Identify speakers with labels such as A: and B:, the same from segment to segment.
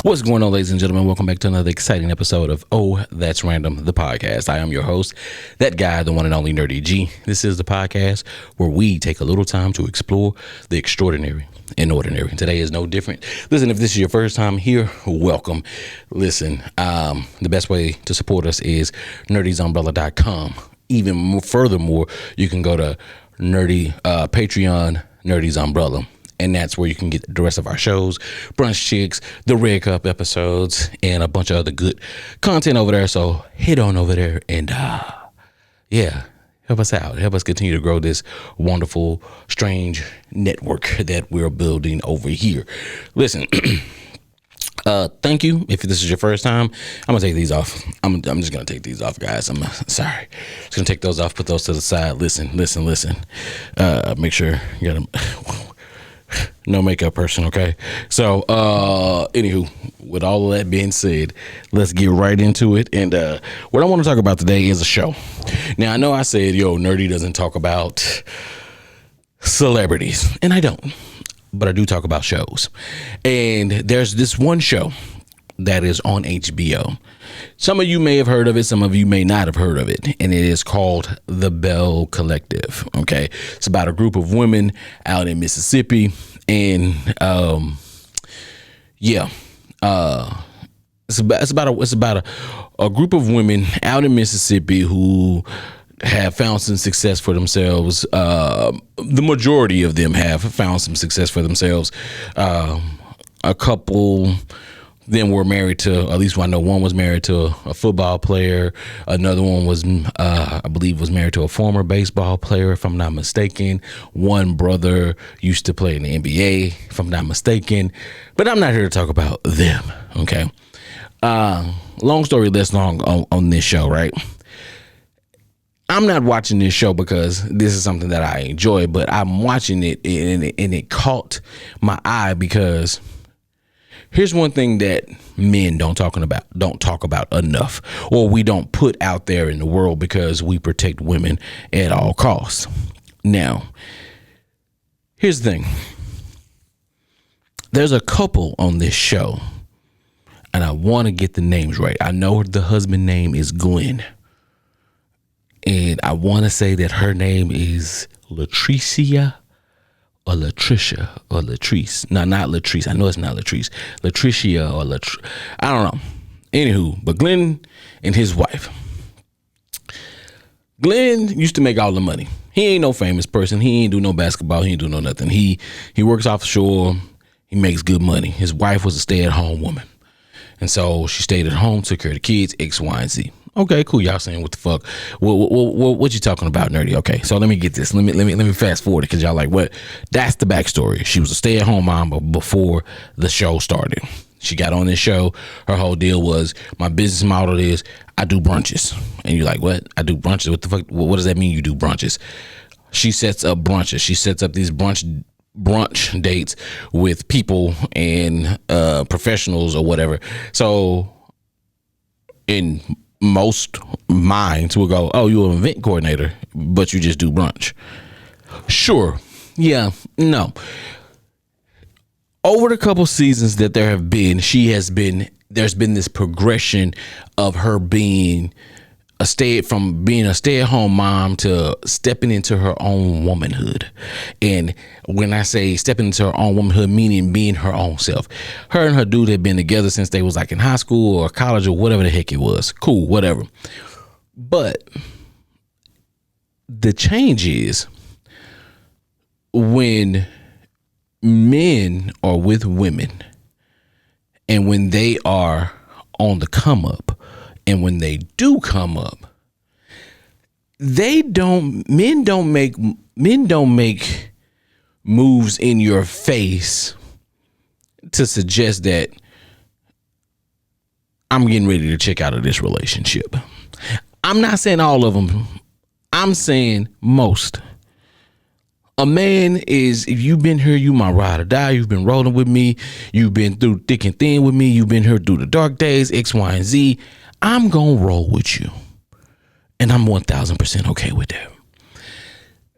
A: What's going on, ladies and gentlemen? Welcome back to another exciting episode of Oh, That's Random, the podcast. I am your host, that guy, the one and only Nerdy G. This is the podcast where we take a little time to explore the extraordinary and ordinary. Today is no different. Listen, if this is your first time here, welcome. Listen, the best way to support us is nerdysumbrella.com. Even more, furthermore, you can go to Patreon, Nerdy's Umbrella. And that's where you can get the rest of our shows, Brunch Chicks, the Red Cup episodes, and a bunch of other good content over there. So head on over there and, help us out. Help us continue to grow this wonderful, strange network that we're building over here. Listen, thank you. If this is your first time, I'm going to take these off. I'm just going to take these off, guys. I'm sorry. Just going to take those off, put those to the side. Listen. Make sure you got them. No makeup person, okay? So, anywho, with all of that being said, let's get right into it. And what I want to talk about today is a show. Now, I know I said, Nerdy doesn't talk about celebrities, and I don't, but I do talk about shows. And there's this one show that is on HBO. Some of you may have heard of it, some of you may not have heard of it, and it is called the Belle Collective. Okay, it's about a group of women out in Mississippi, and it's about a group of women out in Mississippi who have found some success for themselves. The majority of them have found some success for themselves. A couple then were married to, at least I know one was married to a football player. Another one was, I believe, was married to a former baseball player, if I'm not mistaken. One brother used to play in the NBA, if I'm not mistaken. But I'm not here to talk about them, okay? Long story less long on this show, right? I'm not watching this show because this is something that I enjoy, but I'm watching it and it caught my eye because here's one thing that men don't talk about enough, or we don't put out there in the world because we protect women at all costs. Now, here's the thing. There's a couple on this show, and I want to get the names right. I know the husband name is Glenn, and I want to say that her name is Latricia. Or Latricia or Latrice. No, not Latrice. I know it's not Latrice. Latricia or I don't know. Anywho, but Glenn and his wife. Glenn used to make all the money. He ain't no famous person. He ain't do no basketball. He ain't do no nothing. He works offshore. He makes good money. His wife was a stay-at-home woman. And so she stayed at home, took care of the kids, X, Y, and Z. Okay, cool. Y'all saying what the fuck? What you talking about, Nerdy? Okay, so let me get this. Let me fast forward it because y'all like what? That's the backstory. She was a stay-at-home mom before the show started. She got on this show. Her whole deal was, my business model is I do brunches. And you're like, what? I do brunches? What the fuck? What does that mean? You do brunches? She sets up brunches. She sets up these brunch dates with people and professionals or whatever. So in most minds will go, oh, you're an event coordinator, but you just do brunch. Sure. Yeah. No. Over the couple seasons that there have been, there's been this progression of her being from being a stay-at-home mom to stepping into her own womanhood. And when I say stepping into her own womanhood, meaning being her own self. Her and her dude had been together since they was like in high school or college or whatever the heck it was. Cool, whatever. But the change is when men are with women and when they are on the come up, and when they do come up, men don't make moves in your face to suggest that I'm getting ready to check out of this relationship. I'm not saying all of them. I'm saying most. A man is, if you've been here, you my ride or die. You've been rolling with me. You've been through thick and thin with me. You've been here through the dark days, X, Y, and Z. I'm going to roll with you. And I'm 1000% okay with that.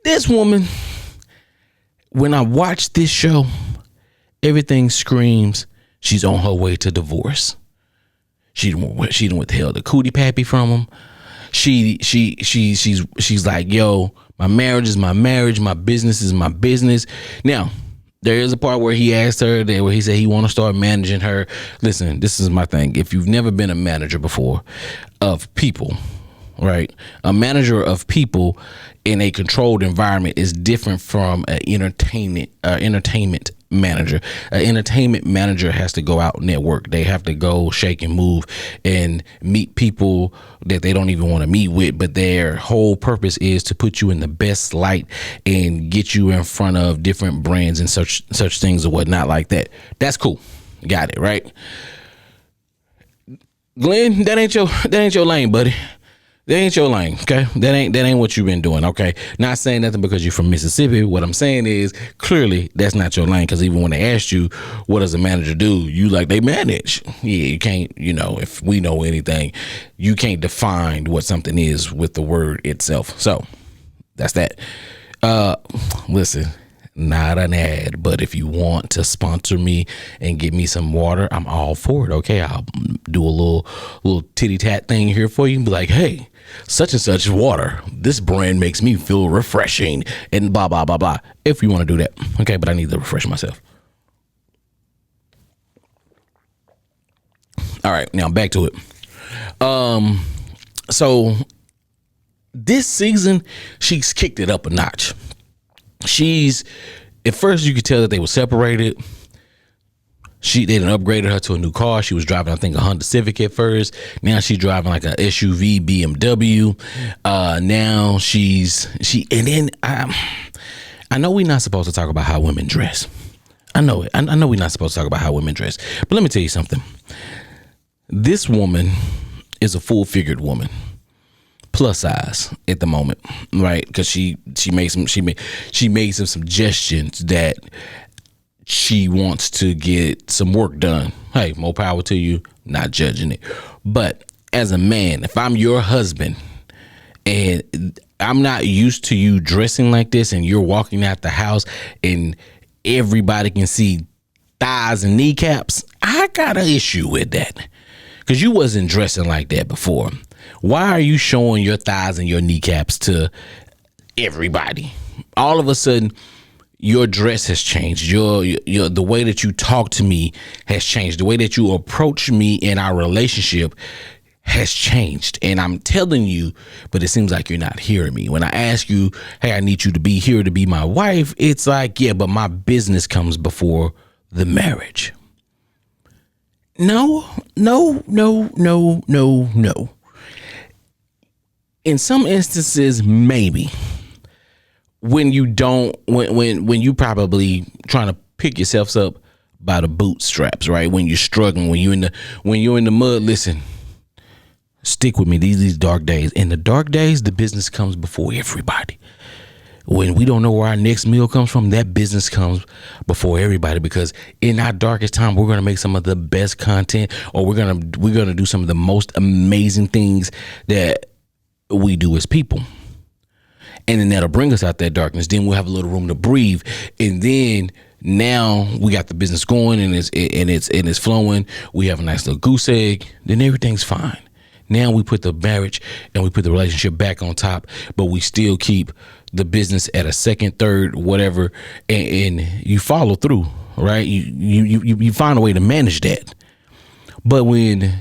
A: This woman, when I watch this show, everything screams She's on her way to divorce. She done withheld the cootie pappy from him. She's like, yo, my marriage is my marriage. My business is my business. Now, there is a part where he asked her that where he said he want to start managing her. Listen, this is my thing. If you've never been a manager before of people, right? A manager of people in a controlled environment is different from an entertainment manager. An entertainment manager has to go out and network. They have to go shake and move and meet people that they don't even want to meet with, but their whole purpose is to put you in the best light and get you in front of different brands and such things or whatnot like that. That's cool. Got it, right? Glenn, that ain't your lane, buddy. That ain't your lane, okay? That ain't what you've been doing, okay? Not saying nothing because you're from Mississippi. What I'm saying is clearly that's not your lane, because even when they asked you, what does a manager do? You like, they manage. Yeah, you can't, if we know anything, you can't define what something is with the word itself. So that's that. Listen, not an ad, but if you want to sponsor me and give me some water, I'm all for it, okay? I'll do a little titty tat thing here for you and be like, hey, such and such water, this brand makes me feel refreshing and blah blah blah blah, if you want to do that, okay? But I need to refresh myself. All right, now back to it. So this season she's kicked it up a notch. At first you could tell that they were separated. They done upgraded her to a new car. She was driving, I think, a Honda Civic at first. Now she's driving like a SUV BMW. Now and then I know we're not supposed to talk about how women dress. I know it. I know we're not supposed to talk about how women dress. But let me tell you something. This woman is a full-figured woman. Plus size at the moment, right? Because she made some suggestions that she wants to get some work done. Hey, more power to you. Not judging it, but as a man, if I'm your husband and I'm not used to you dressing like this, and you're walking out the house and everybody can see thighs and kneecaps, I got an issue with that, because you wasn't dressing like that before. Why are you showing your thighs and your kneecaps to everybody? All of a sudden, your dress has changed. Your the way that you talk to me has changed. The way that you approach me in our relationship has changed. And I'm telling you, but it seems like you're not hearing me. When I ask you, hey, I need you to be here to be my wife, it's like, yeah, but my business comes before the marriage. No. In some instances, maybe when you probably trying to pick yourselves up by the bootstraps, right? When you're struggling, when you're in the mud, listen, stick with me. These dark days. In the dark days, the business comes before everybody. When we don't know where our next meal comes from, that business comes before everybody, because in our darkest time, we're going to make some of the best content, or we're going to do some of the most amazing things that we do as people. And then that'll bring us out that darkness. Then we'll have a little room to breathe. And then now we got the business going and it's flowing. We have a nice little goose egg. Then everything's fine. Now we put the marriage and we put the relationship back on top, but we still keep the business at a second, third, whatever. And you follow through, right? You find a way to manage that. But when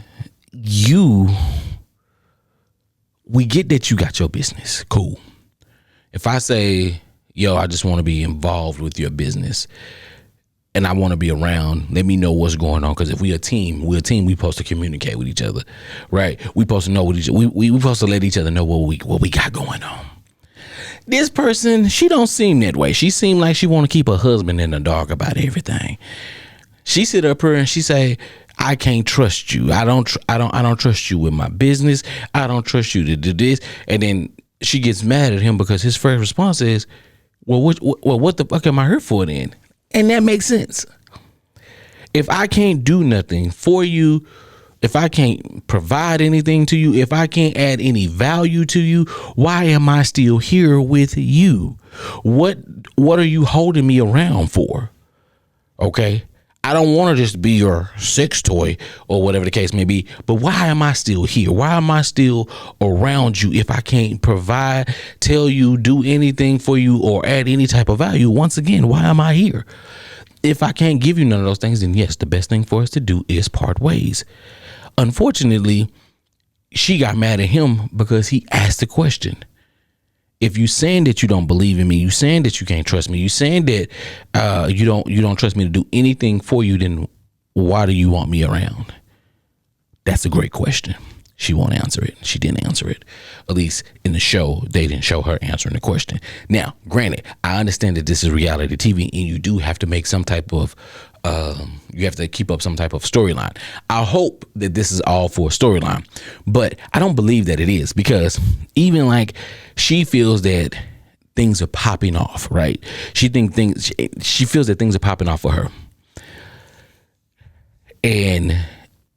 A: we get that you got your business, cool. If I say, yo, I just want to be involved with your business and I want to be around, let me know what's going on. Because if we're a team, we supposed to communicate with each other, right? We supposed to know what we supposed to let each other know what we got going on. This person, she don't seem that way. She seem like she want to keep her husband in the dark about everything. She sit up here and she say, I can't trust you. I don't trust you with my business. I don't trust you to do this. And then she gets mad at him because his first response is, well, what the fuck am I here for then? And that makes sense. If I can't do nothing for you, if I can't provide anything to you, if I can't add any value to you, why am I still here with you? What are you holding me around for? Okay. I don't want to just be your sex toy or whatever the case may be, but why am I still here? Why am I still around you if I can't provide, tell you, do anything for you, or add any type of value? Once again, why am I here? If I can't give you none of those things, then yes, the best thing for us to do is part ways. Unfortunately, she got mad at him because he asked the question. If you saying that you don't believe in me, you saying that you can't trust me, you saying that you don't trust me to do anything for you, then why do you want me around? That's a great question. She won't answer it. She didn't answer it. At least in the show, they didn't show her answering the question. Now, granted, I understand that this is reality TV and you do have to make some type of you have to keep up some type of storyline. I hope that this is all for a storyline, but I don't believe that it is, because even like she feels that things are popping off, right? She feels that things are popping off for her. And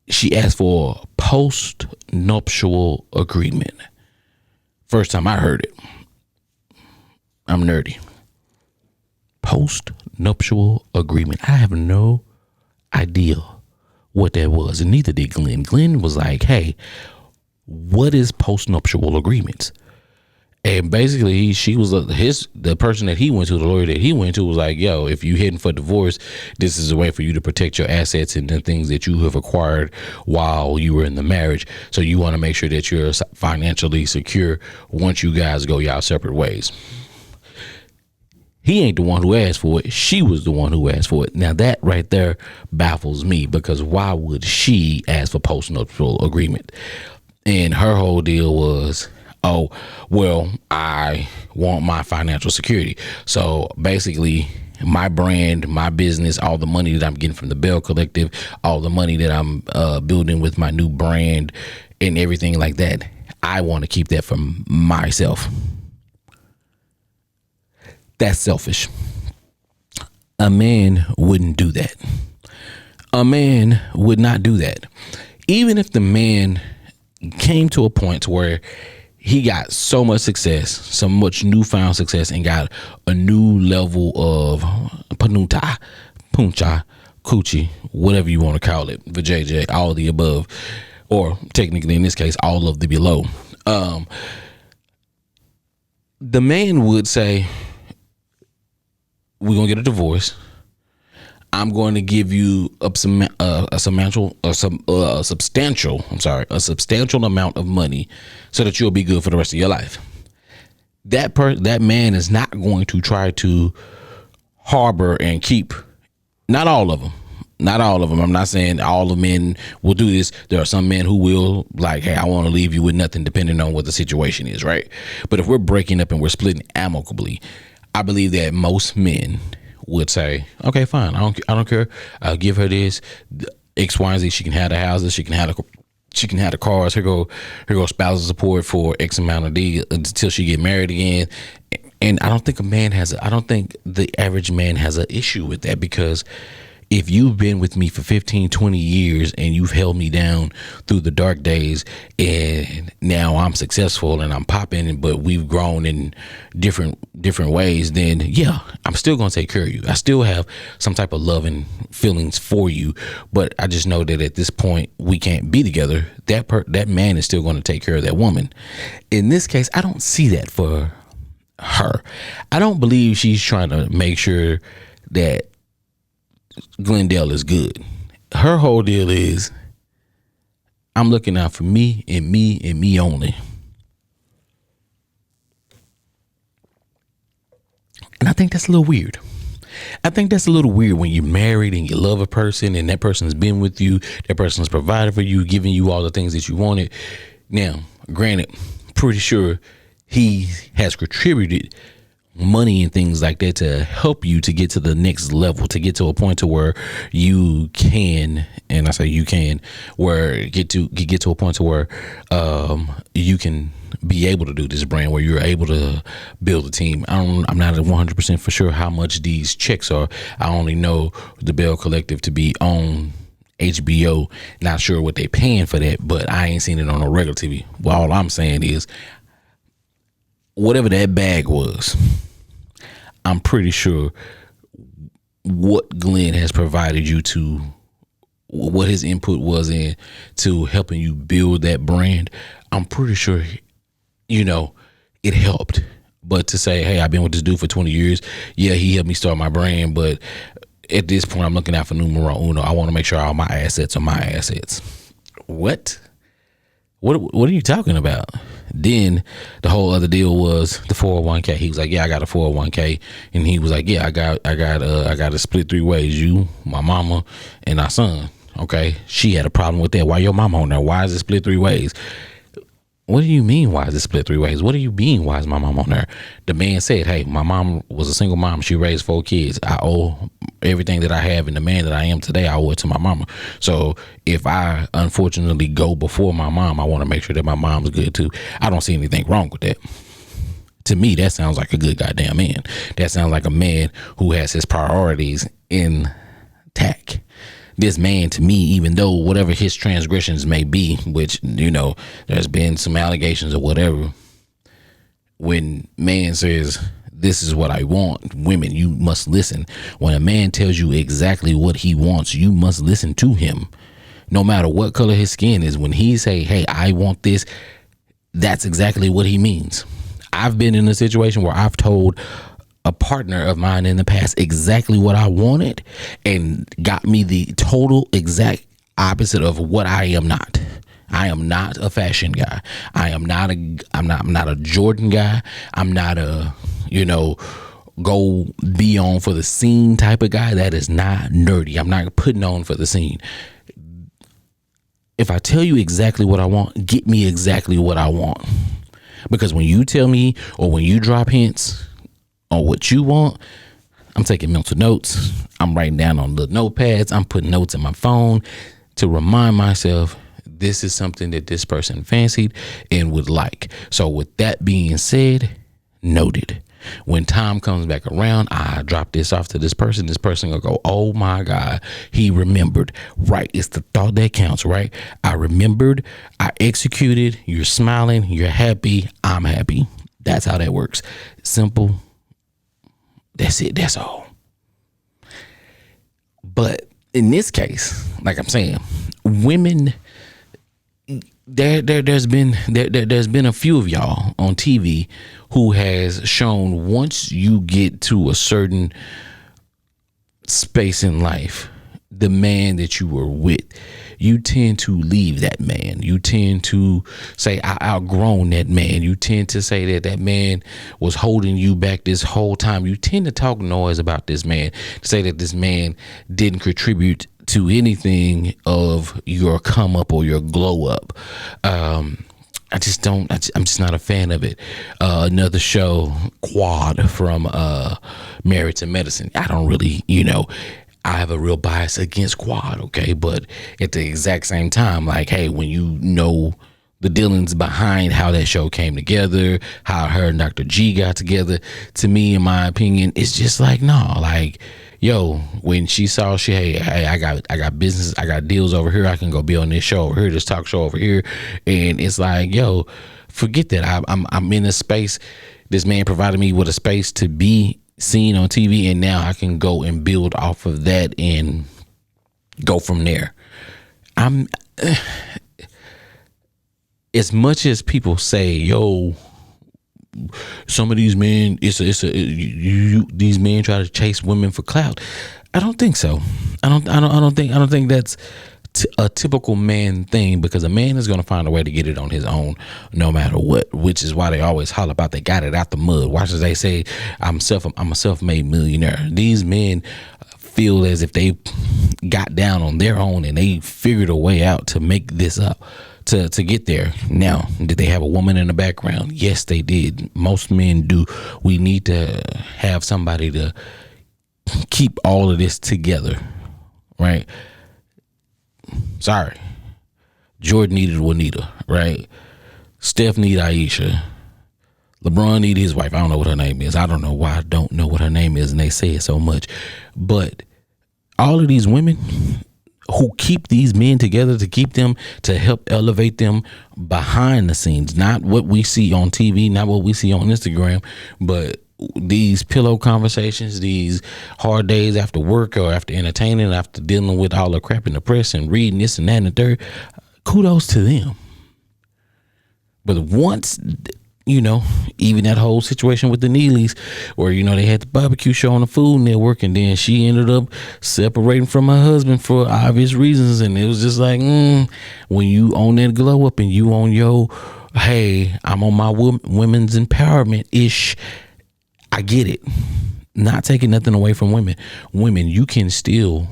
A: she asked for a post-nuptial agreement. First time I heard it. I'm nerdy. Post-nuptial agreement. I have no idea what that was, and neither did Glenn. Glenn was like, hey, what is post-nuptial agreements? And basically, she was the person that he went to, the lawyer that he went to, was like, yo, if you heading for divorce, this is a way for you to protect your assets and the things that you have acquired while you were in the marriage. So you want to make sure that you're financially secure once you guys go y'all separate ways. He ain't the one who asked for it. She was the one who asked for it. Now that right there baffles me, because why would she ask for post-nuptial agreement? And her whole deal was, oh, well, I want my financial security. So basically, my brand, my business, all the money that I'm getting from the Belle Collective, all the money that I'm building with my new brand and everything like that, I want to keep that for myself. That's selfish. A man wouldn't do that. A man would not do that. Even if the man came to a point where he got so much success, so much newfound success, and got a new level of puncha, coochie, whatever you want to call it, vajayjay, all of the above, or technically in this case, all of the below. The man would say, we're gonna get a divorce. I'm going to give you a substantial amount of money so that you'll be good for the rest of your life. That man is not going to try to harbor and keep, not all of them. I'm not saying all the men will do this. There are some men who will, like, hey, I want to leave you with nothing, depending on what the situation is, right? But if we're breaking up and we're splitting amicably, I believe that most men would say, okay, fine, I don't care. I'll give her this X, Y, and Z. She can have the houses. She can have the cars. Here go spousal support for X amount of D until she get married again. And I don't think I don't think the average man has an issue with that, because if you've been with me for 15, 20 years and you've held me down through the dark days, and now I'm successful and I'm popping, but we've grown in different ways, then yeah, I'm still going to take care of you. I still have some type of love and feelings for you, but I just know that at this point we can't be together. That man is still going to take care of that woman. In this case, I don't see that for her. I don't believe she's trying to make sure that Glendale is good. Her whole deal is, I'm looking out for me and me and me only. And I think that's a little weird. I think that's a little weird when you're married and you love a person and that person's been with you, that person's provided for you, giving you all the things that you wanted. Now, granted, pretty sure he has contributed money and things like that to help you to get to the next level, to get to a point to where you can, and I say you can, where get to a point to where you can be able to do this brand, where you're able to build a team. I'm not 100% for sure how much these checks are. I only know the Belle Collective to be on HBO. Not sure what they paying for that, but I ain't seen it on a regular TV. Well, all I'm saying is, whatever that bag was, I'm pretty sure what Glenn has provided you to, what his input was in to helping you build that brand, I'm pretty sure, it helped. But to say, hey, I've been with this dude for 20 years. Yeah, he helped me start my brand. But at this point, I'm looking out for numero uno. I want to make sure all my assets are my assets. What? What are you talking about? Then the whole other deal was the 401k. He was like, yeah, I got a 401k. And he was like, yeah, I got a split 3 ways. You, my mama, and our son. Okay. She had a problem with that. Why your mama on there? Why is it split 3 ways? What do you mean, why is it split 3 ways? What do you mean, why is my mom on there? The man said, hey, my mom was a single mom. She raised 4 kids. I owe everything that I have, and the man that I am today, I owe it to my mama. So if I unfortunately go before my mom, I want to make sure that my mom's good too. I don't see anything wrong with that. To me, that sounds like a good goddamn man. That sounds like a man who has his priorities intact. This man, to me, even though whatever his transgressions may be, which, there's been some allegations or whatever, when man says, this is what I want, women, you must listen. When a man tells you exactly what he wants, you must listen to him. No matter what color his skin is, when he say, hey, I want this, that's exactly what he means. I've been in a situation where I've told a partner of mine in the past exactly what I wanted and got me the total exact opposite of what I am not. I am not a fashion guy. I'm not a Jordan guy. I'm not a, go be on for the scene type of guy. That is not nerdy. I'm not putting on for the scene. If I tell you exactly what I want, get me exactly what I want. Because when you tell me or when you drop hints on what you want, I'm taking mental notes. I'm writing down on the notepads. I'm putting notes in my phone to remind myself this is something that this person fancied and would like. So with that being said, noted. When time comes back around, I drop this off to this person. This person will go, oh my God, he remembered. Right. It's the thought that counts, right? I remembered. I executed. You're smiling. You're happy. I'm happy. That's how that works. Simple. That's it. That's all. But in this case, like I'm saying, women, there's been a few of y'all on TV who has shown once you get to a certain space in life, the man that you were with, you tend to leave that man. You tend to say, I outgrown that man. You tend to say that man was holding you back this whole time. You tend to talk noise about this man, to say that this man didn't contribute to anything of your come up or your glow up. I'm just not a fan of it. Another show, Quad from Married to Medicine. I don't really, I have a real bias against Quad, okay? But at the exact same time, like, hey, when you know the dealings behind how that show came together, how her and Dr. G got together, to me, in my opinion, it's just like, no, like, yo, when she saw hey, I got business, I got deals over here, I can go be on this show over here, this talk show over here, and it's like, yo, forget that. I'm in a space. This man provided me with a space to be seen on TV, and now I can go and build off of that and go from there. As much as people say, yo, some of these men, these men try to chase women for clout. I don't think so. I don't think that's a typical man thing, because a man is going to find a way to get it on his own no matter what, which is why they always holler about they got it out the mud. Watch as they say, I'm a self-made millionaire. These men feel as if they got down on their own and they figured a way out to make this up, to get there. Now, did they have a woman in the background? Yes, they did. Most men do. We need to have somebody to keep all of this together, right? Sorry. Jordan needed Juanita, right? Steph needed Aisha. LeBron needed his wife. I don't know what her name is. I don't know why I don't know what her name is, and they say it so much. But all of these women who keep these men together, to keep them, to help elevate them behind the scenes, not what we see on TV, not what we see on Instagram, but these pillow conversations, these hard days after work or after entertaining, after dealing with all the crap in the press and reading this and that and the third, kudos to them. But once, even that whole situation with the Neelys, where, they had the barbecue show on the Food Network, and then she ended up separating from her husband for obvious reasons. And it was just like, when you own that glow up and you on your, hey, I'm on my women's empowerment ish, I get it. Not taking nothing away from women. Women, you can still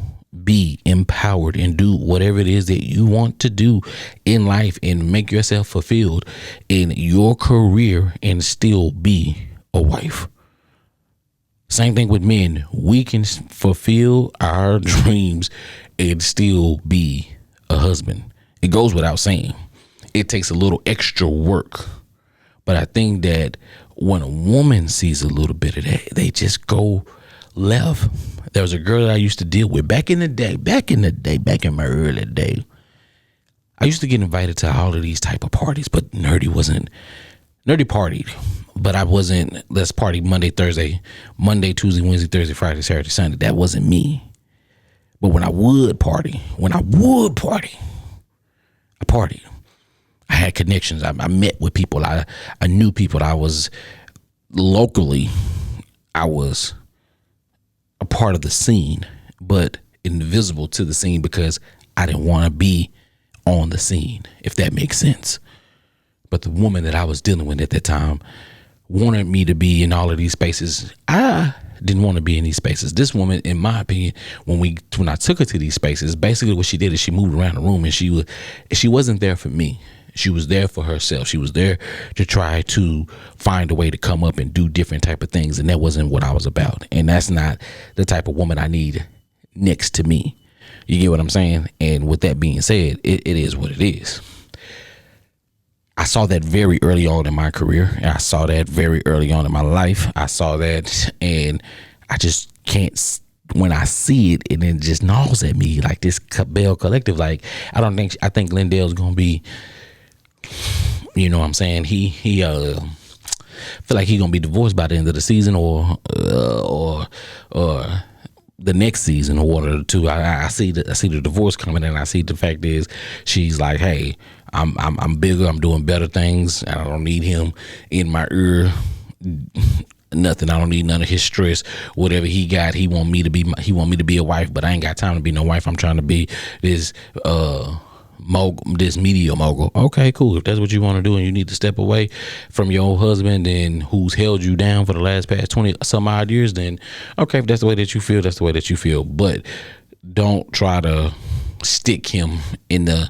A: be empowered and do whatever it is that you want to do in life and make yourself fulfilled in your career and still be a wife. Same thing with men. We can fulfill our dreams and still be a husband. It goes without saying. It takes a little extra work. But I think that when a woman sees a little bit of that, they just go left. There was a girl that I used to deal with back in my early day. I used to get invited to all of these type of parties, but Nerdy partied, but I wasn't, let's party Monday, Tuesday, Wednesday, Thursday, Friday, Saturday, Sunday. That wasn't me. But when I would party, I partied. I had connections. I met with people. I knew people. I was a part of the scene, but invisible to the scene because I didn't want to be on the scene, if that makes sense. But the woman that I was dealing with at that time wanted me to be in all of these spaces. I didn't want to be in these spaces. This woman, in my opinion, when I took her to these spaces, basically what she did is she moved around the room, and she wasn't there for me. She was there for herself. She was there to try to find a way to come up and do different type of things. And that wasn't what I was about. And that's not the type of woman I need next to me. You get what I'm saying? And with that being said, it is what it is. I saw that very early on in my career. I saw that very early on in my life. I saw that, and I just can't, when I see it, and it just gnaws at me like this Belle Collective. Like, I think Glendale's going to be, you know what I'm saying? He feel like he gonna be divorced by the end of the season, or the next season, or one of the two. I see the divorce coming, and I see the fact is she's like, hey, I'm bigger, I'm doing better things, and I don't need him in my ear. Nothing. I don't need none of his stress. Whatever he got, he want me to be a wife, but I ain't got time to be no wife. I'm trying to be this this media mogul. Okay, cool. If that's what you want to do, and you need to step away from your old husband and who's held you down for the past 20 some odd years, then okay, if that's the way that you feel, that's the way that you feel. But don't try to stick him in the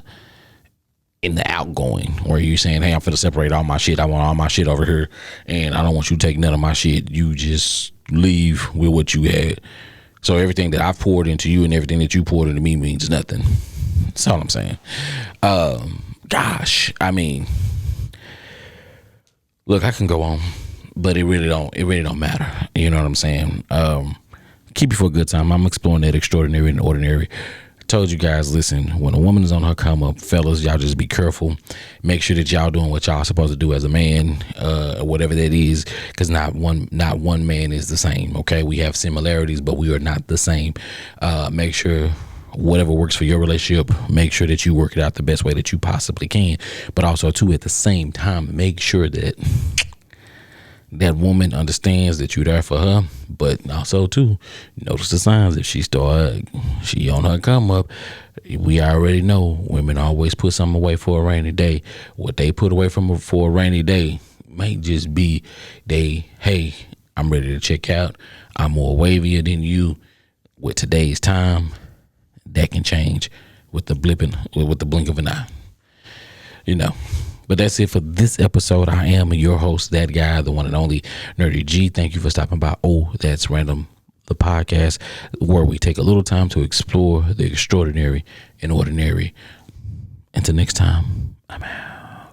A: outgoing, where you're saying, hey, I'm finna separate all my shit. I want all my shit over here, and I don't want you to take none of my shit. You just leave with what you had. So everything that I've poured into you and everything that you poured into me means nothing. That's all I'm saying. Gosh, I mean, look, I can go on, but it really don't matter. You know what I'm saying? Keep you for a good time. I'm exploring that extraordinary and ordinary. I told you guys, listen, when a woman is on her come up, fellas, y'all just be careful. Make sure that y'all doing what y'all supposed to do as a man, whatever that is, because not one man is the same. Okay, we have similarities, but we are not the same. Make sure whatever works for your relationship, make sure that you work it out the best way that you possibly can. But also, too, at the same time, make sure that that woman understands that you're there for her. But also, too, notice the signs. If she on her come up, we already know women always put something away for a rainy day. What they put away for a rainy day may just be hey, I'm ready to check out. I'm more wavier than you. With today's time, that can change with the blink of an eye, you know. But that's it for this episode. I am your host, that guy, the one and only Nerdy G. Thank you for stopping by. Oh, That's Random, the podcast, where we take a little time to explore the extraordinary and ordinary. Until next time, I'm out.